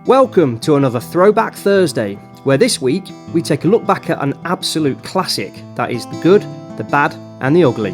Welcome to another Throwback Thursday, where this week we take a look back at an absolute classic, that is The Good, the Bad and the Ugly.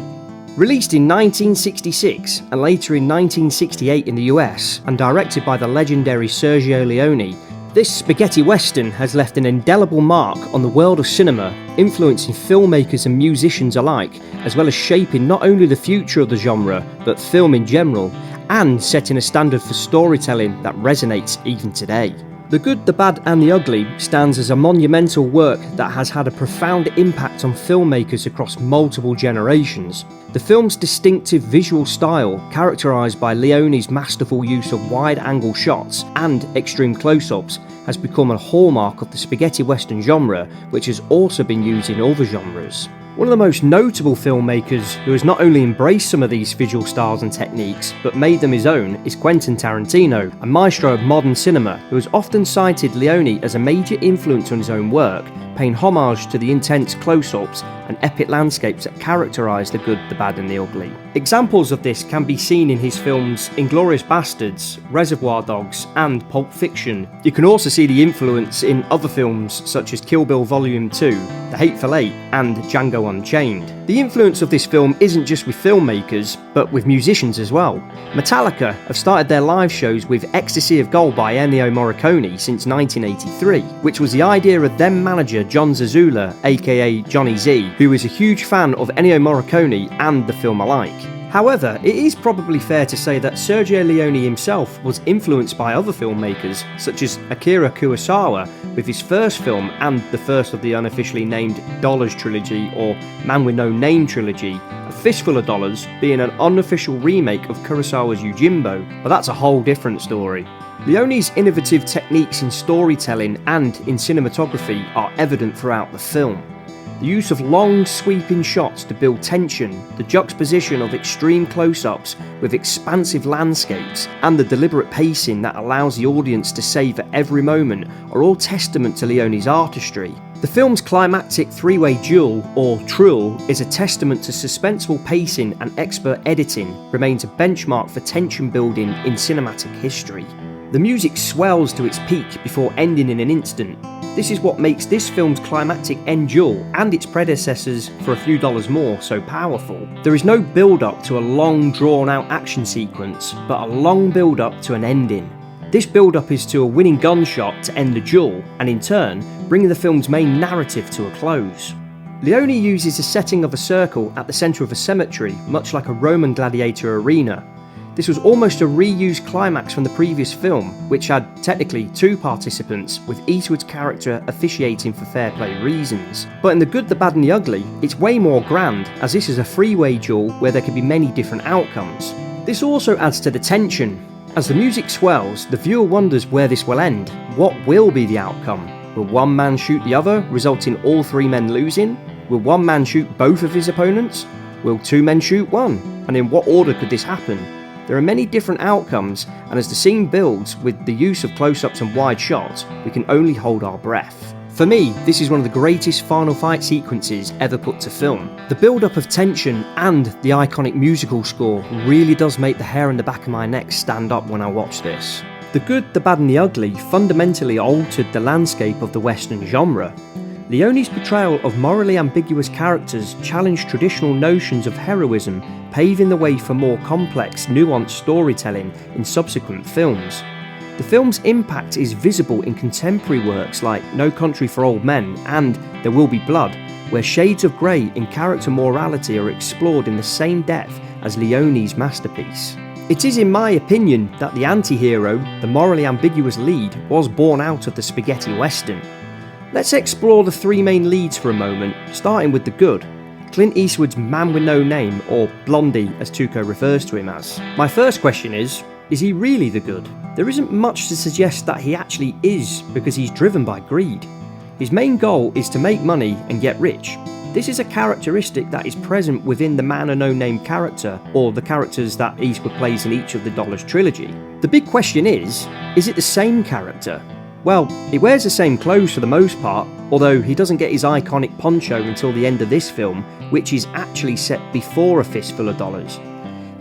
Released in 1966 and later in 1968 in the US and directed by the legendary Sergio Leone, this spaghetti western has left an indelible mark on the world of cinema, influencing filmmakers and musicians alike, as well as shaping not only the future of the genre, but film in general, and setting a standard for storytelling that resonates even today. The Good, the Bad and the Ugly stands as a monumental work that has had a profound impact on filmmakers across multiple generations. The film's distinctive visual style, characterised by Leone's masterful use of wide-angle shots and extreme close-ups, has become a hallmark of the spaghetti western genre, which has also been used in other genres. One of the most notable filmmakers who has not only embraced some of these visual styles and techniques, but made them his own, is Quentin Tarantino, a maestro of modern cinema who has often cited Leone as a major influence on his own work, paying homage to the intense close-ups and epic landscapes that characterise The Good, the Bad and the Ugly. Examples of this can be seen in his films Inglourious Basterds, Reservoir Dogs and Pulp Fiction. You can also see the influence in other films such as Kill Bill Volume 2, The Hateful Eight and Django Unchained. The influence of this film isn't just with filmmakers, but with musicians as well. Metallica have started their live shows with Ecstasy of Gold by Ennio Morricone since 1983, which was the idea of then manager John Zazula, aka Johnny Z, who is a huge fan of Ennio Morricone and the film alike. However, it is probably fair to say that Sergio Leone himself was influenced by other filmmakers, such as Akira Kurosawa with his first film and the first of the unofficially named Dollars trilogy or Man with No Name trilogy, A Fistful of Dollars being an unofficial remake of Kurosawa's Yojimbo, but that's a whole different story. Leone's innovative techniques in storytelling and in cinematography are evident throughout the film. The use of long, sweeping shots to build tension, the juxtaposition of extreme close-ups with expansive landscapes, and the deliberate pacing that allows the audience to savour every moment are all testament to Leone's artistry. The film's climactic three-way duel, or truel, is a testament to suspenseful pacing and expert editing, remains a benchmark for tension building in cinematic history. The music swells to its peak before ending in an instant. This is what makes this film's climactic end duel and its predecessors for a few dollars more so powerful. There is no build-up to a long drawn-out action sequence, but a long build-up to an ending. This build-up is to a winning gunshot to end the duel, and in turn, bringing the film's main narrative to a close. Leone uses the setting of a circle at the centre of a cemetery, much like a Roman gladiator arena. This was almost a reused climax from the previous film, which had technically two participants, with Eastwood's character officiating for fair play reasons. But in The Good, the Bad and the Ugly, it's way more grand, as this is a three-way duel where there could be many different outcomes. This also adds to the tension. As the music swells, the viewer wonders where this will end. What will be the outcome? Will one man shoot the other, resulting in all three men losing? Will one man shoot both of his opponents? Will two men shoot one? And in what order could this happen? There are many different outcomes, and as the scene builds with the use of close-ups and wide shots, we can only hold our breath. For me, this is one of the greatest final fight sequences ever put to film. The build-up of tension and the iconic musical score really does make the hair on the back of my neck stand up when I watch this. The Good, the Bad and the Ugly fundamentally altered the landscape of the Western genre. Leone's portrayal of morally ambiguous characters challenged traditional notions of heroism, paving the way for more complex, nuanced storytelling in subsequent films. The film's impact is visible in contemporary works like No Country for Old Men and There Will Be Blood, where shades of grey in character morality are explored in the same depth as Leone's masterpiece. It is in my opinion that the anti-hero, the morally ambiguous lead, was born out of the spaghetti western. Let's explore the three main leads for a moment, starting with The Good. Clint Eastwood's Man with No Name, or Blondie as Tuco refers to him as. My first question is he really the good? There isn't much to suggest that he actually is, because he's driven by greed. His main goal is to make money and get rich. This is a characteristic that is present within the Man with No Name character, or the characters that Eastwood plays in each of the Dollars trilogy. The big question is it the same character? Well, he wears the same clothes for the most part, although he doesn't get his iconic poncho until the end of this film, which is actually set before A Fistful of Dollars.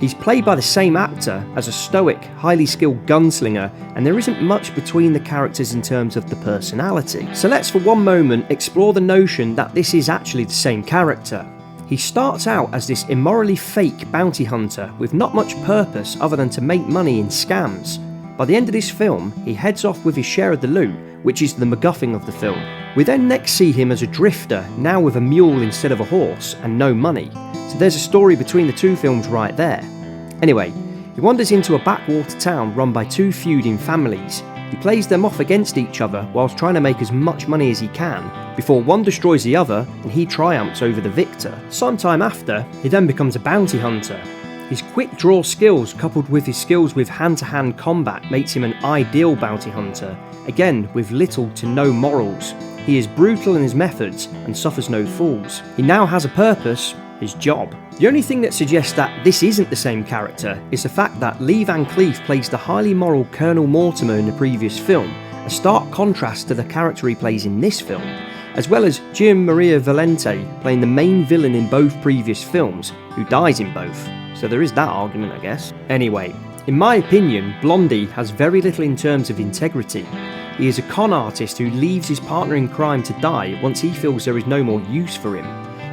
He's played by the same actor as a stoic, highly skilled gunslinger, and there isn't much between the characters in terms of the personality. So let's for one moment explore the notion that this is actually the same character. He starts out as this immorally fake bounty hunter with not much purpose other than to make money in scams. By the end of this film, he heads off with his share of the loot, which is the MacGuffin of the film. We then next see him as a drifter, now with a mule instead of a horse, and no money. So there's a story between the two films right there. Anyway, he wanders into a backwater town run by two feuding families. He plays them off against each other whilst trying to make as much money as he can, before one destroys the other and he triumphs over the victor. Sometime after, he then becomes a bounty hunter. His quick draw skills coupled with his skills with hand-to-hand combat makes him an ideal bounty hunter, again with little to no morals. He is brutal in his methods and suffers no fools. He now has a purpose, his job. The only thing that suggests that this isn't the same character is the fact that Lee Van Cleef plays the highly moral Colonel Mortimer in the previous film, a stark contrast to the character he plays in this film, as well as Gian Maria Valente playing the main villain in both previous films, who dies in both. So there is that argument, I guess. Anyway, in my opinion, Blondie has very little in terms of integrity. He is a con artist who leaves his partner in crime to die once he feels there is no more use for him.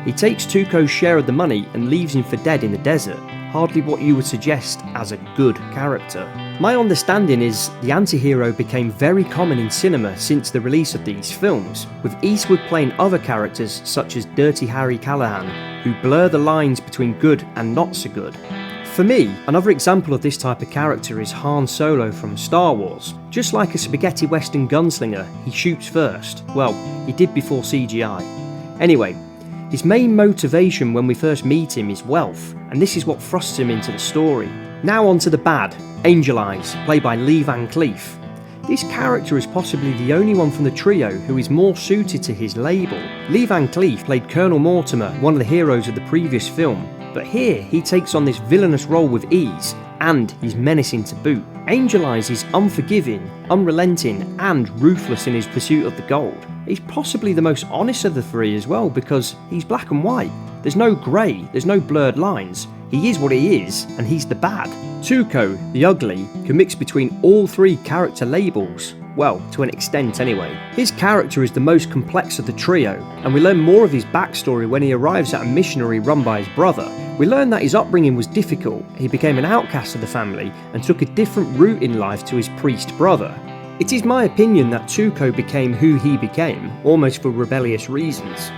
He takes Tuco's share of the money and leaves him for dead in the desert, hardly what you would suggest as a good character. My understanding is the anti-hero became very common in cinema since the release of these films, with Eastwood playing other characters such as Dirty Harry Callahan, who blur the lines between good and not so good. For me, another example of this type of character is Han Solo from Star Wars. Just like a spaghetti western gunslinger, he shoots first. Well, he did before CGI. Anyway, his main motivation when we first meet him is wealth, and this is what thrusts him into the story. Now on to the bad, Angel Eyes, played by Lee Van Cleef. This character is possibly the only one from the trio who is more suited to his label. Lee Van Cleef played Colonel Mortimer, one of the heroes of the previous film, but here he takes on this villainous role with ease, and he's menacing to boot. Angel Eyes is unforgiving, unrelenting, and ruthless in his pursuit of the gold. He's possibly the most honest of the three as well, because he's black and white. There's no grey, there's no blurred lines. He is what he is, and he's the bad. Tuco, the ugly, can mix between all three character labels. Well, to an extent anyway. His character is the most complex of the trio, and we learn more of his backstory when he arrives at a missionary run by his brother. We learn that his upbringing was difficult, he became an outcast of the family, and took a different route in life to his priest brother. It is my opinion that Tuco became who he became, almost for rebellious reasons.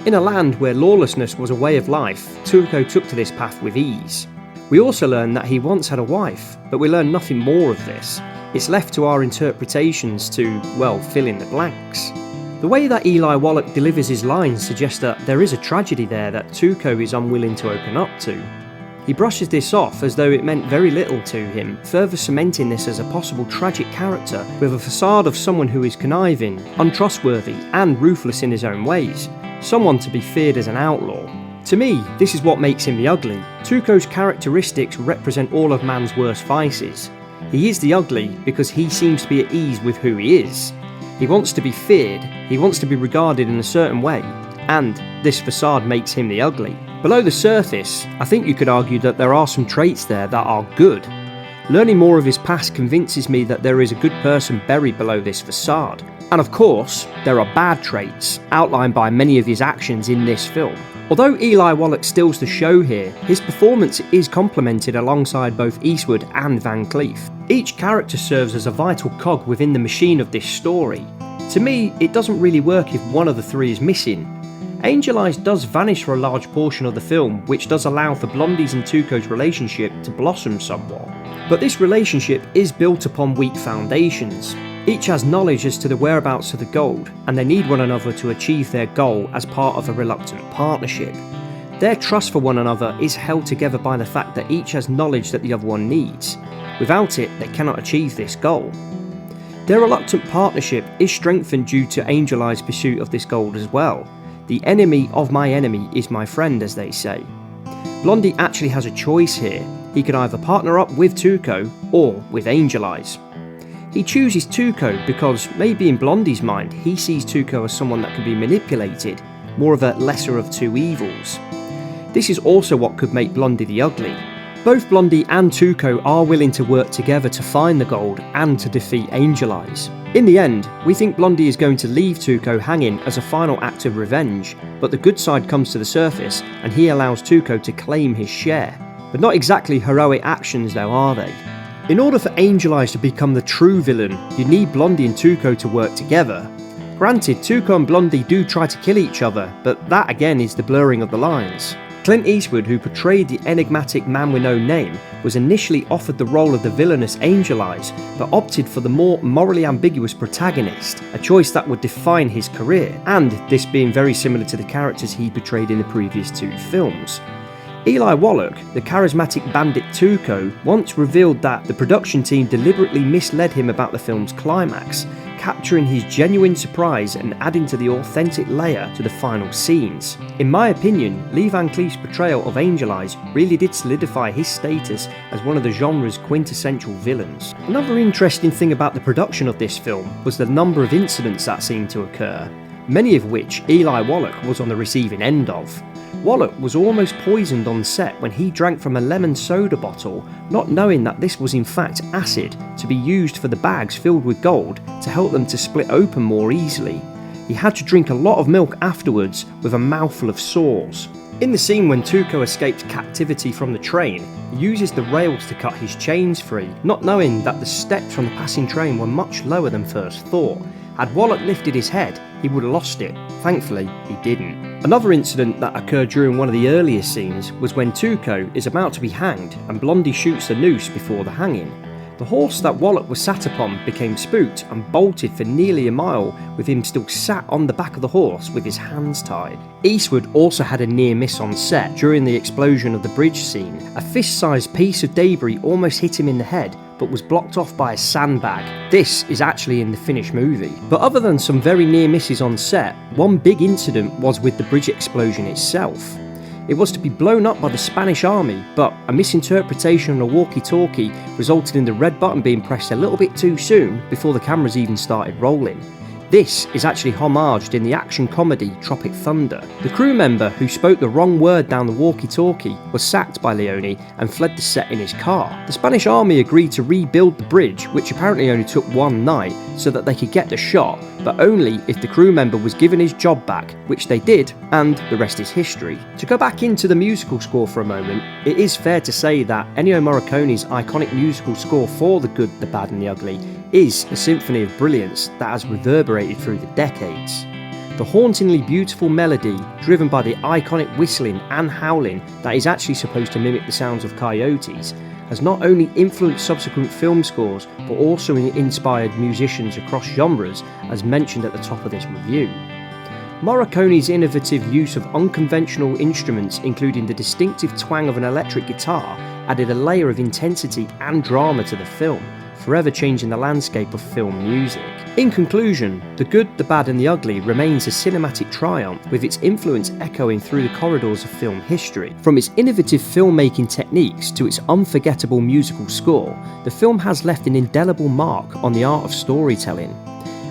In a land where lawlessness was a way of life, Tuco took to this path with ease. We also learn that he once had a wife, but we learn nothing more of this. It's left to our interpretations to, well, fill in the blanks. The way that Eli Wallach delivers his lines suggests that there is a tragedy there that Tuco is unwilling to open up to. He brushes this off as though it meant very little to him, further cementing this as a possible tragic character with a facade of someone who is conniving, untrustworthy, and ruthless in his own ways. Someone to be feared as an outlaw. To me, this is what makes him the ugly. Tuco's characteristics represent all of man's worst vices. He is the ugly because he seems to be at ease with who he is. He wants to be feared, he wants to be regarded in a certain way, and this facade makes him the ugly. Below the surface, I think you could argue that there are some traits there that are good. Learning more of his past convinces me that there is a good person buried below this facade. And of course, there are bad traits, outlined by many of his actions in this film. Although Eli Wallach steals the show here, his performance is complemented alongside both Eastwood and Van Cleef. Each character serves as a vital cog within the machine of this story. To me, it doesn't really work if one of the three is missing. Angel Eyes does vanish for a large portion of the film, which does allow for Blondie's and Tuco's relationship to blossom somewhat. But this relationship is built upon weak foundations. Each has knowledge as to the whereabouts of the gold, and they need one another to achieve their goal as part of a reluctant partnership. Their trust for one another is held together by the fact that each has knowledge that the other one needs. Without it, they cannot achieve this goal. Their reluctant partnership is strengthened due to Angel Eyes' pursuit of this gold as well. The enemy of my enemy is my friend, as they say. Blondie actually has a choice here. He can either partner up with Tuco or with Angel Eyes. He chooses Tuco because maybe in Blondie's mind he sees Tuco as someone that can be manipulated, more of a lesser of two evils. This is also what could make Blondie the ugly. Both Blondie and Tuco are willing to work together to find the gold and to defeat Angel Eyes. In the end, we think Blondie is going to leave Tuco hanging as a final act of revenge, but the good side comes to the surface and he allows Tuco to claim his share. But not exactly heroic actions though, are they? In order for Angel Eyes to become the true villain, you need Blondie and Tuco to work together. Granted, Tuco and Blondie do try to kill each other, but that again is the blurring of the lines. Clint Eastwood, who portrayed the enigmatic man with no name, was initially offered the role of the villainous Angel Eyes, but opted for the more morally ambiguous protagonist, a choice that would define his career, and this being very similar to the characters he portrayed in the previous two films. Eli Wallach, the charismatic bandit Tuco, once revealed that the production team deliberately misled him about the film's climax, capturing his genuine surprise and adding to the authentic layer to the final scenes. In my opinion, Lee Van Cleef's portrayal of Angel Eyes really did solidify his status as one of the genre's quintessential villains. Another interesting thing about the production of this film was the number of incidents that seemed to occur, many of which Eli Wallach was on the receiving end of. Wallach was almost poisoned on set when he drank from a lemon soda bottle, not knowing that this was in fact acid to be used for the bags filled with gold to help them to split open more easily. He had to drink a lot of milk afterwards with a mouthful of sores. In the scene when Tuco escaped captivity from the train, he uses the rails to cut his chains free, not knowing that the steps from the passing train were much lower than first thought. Had Wallach lifted his head, he would have lost it. Thankfully, he didn't. Another incident that occurred during one of the earlier scenes was when Tuco is about to be hanged and Blondie shoots the noose before the hanging. The horse that Wallach was sat upon became spooked and bolted for nearly a mile, with him still sat on the back of the horse with his hands tied. Eastwood also had a near miss on set during the explosion of the bridge scene. A fist-sized piece of debris almost hit him in the head, but was blocked off by a sandbag. This is actually in the finished movie. But other than some very near misses on set, one big incident was with the bridge explosion itself. It was to be blown up by the Spanish army, but a misinterpretation on a walkie-talkie resulted in the red button being pressed a little bit too soon before the cameras even started rolling. This is actually homaged in the action comedy Tropic Thunder. The crew member who spoke the wrong word down the walkie-talkie was sacked by Leone and fled the set in his car. The Spanish army agreed to rebuild the bridge, which apparently only took one night, so that they could get the shot, but only if the crew member was given his job back, which they did, and the rest is history. To go back into the musical score for a moment, it is fair to say that Ennio Morricone's iconic musical score for The Good, the Bad and the Ugly is a symphony of brilliance that has reverberated through the decades. The hauntingly beautiful melody, driven by the iconic whistling and howling that is actually supposed to mimic the sounds of coyotes, has not only influenced subsequent film scores, but also inspired musicians across genres, as mentioned at the top of this review. Morricone's innovative use of unconventional instruments, including the distinctive twang of an electric guitar, added a layer of intensity and drama to the film, forever changing the landscape of film music. In conclusion, The Good, the Bad and the Ugly remains a cinematic triumph, with its influence echoing through the corridors of film history. From its innovative filmmaking techniques to its unforgettable musical score, the film has left an indelible mark on the art of storytelling.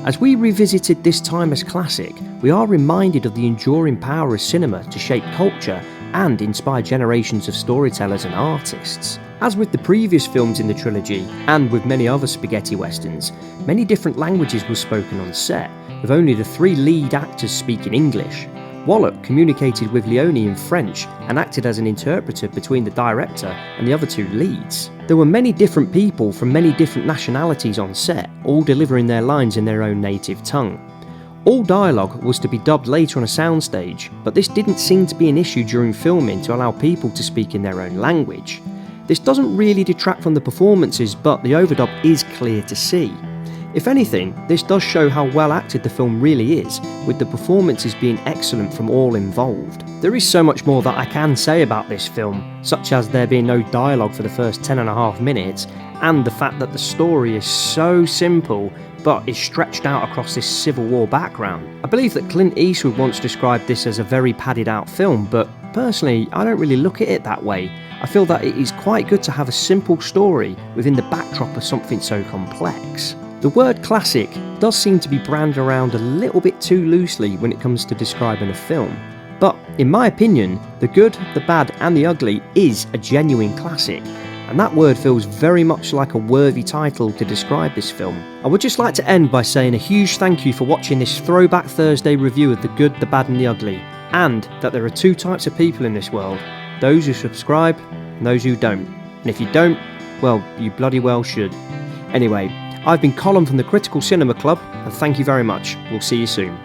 As we revisited this timeless classic, we are reminded of the enduring power of cinema to shape culture and inspire generations of storytellers and artists. As with the previous films in the trilogy, and with many other spaghetti westerns, many different languages were spoken on set, with only the three lead actors speaking English. Wallach communicated with Leone in French and acted as an interpreter between the director and the other two leads. There were many different people from many different nationalities on set, all delivering their lines in their own native tongue. All dialogue was to be dubbed later on a soundstage, but this didn't seem to be an issue during filming to allow people to speak in their own language. This doesn't really detract from the performances, but the overdub is clear to see. If anything, this does show how well acted the film really is, with the performances being excellent from all involved. There is so much more that I can say about this film, such as there being no dialogue for the first 10.5 minutes, and the fact that the story is so simple, but is stretched out across this Civil War background. I believe that Clint Eastwood once described this as a very padded out film, but personally, I don't really look at it that way. I feel that it is quite good to have a simple story within the backdrop of something so complex. The word classic does seem to be branded around a little bit too loosely when it comes to describing a film, But in my opinion, The Good, the Bad and the Ugly is a genuine classic, and that word feels very much like a worthy title to describe this film. I would just like to end by saying a huge thank you for watching this Throwback Thursday review of The Good, the Bad and the Ugly, and that there are two types of people in this world, those who subscribe and those who don't. And if you don't, well, you bloody well should. Anyway, I've been Colm from the Critical Cinema Club, and thank you very much. We'll see you soon.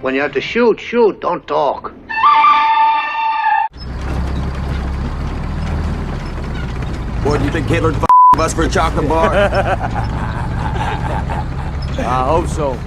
When you have to shoot, shoot, don't talk. Boy, do you think Hitler'd us for a chocolate bar? I hope so.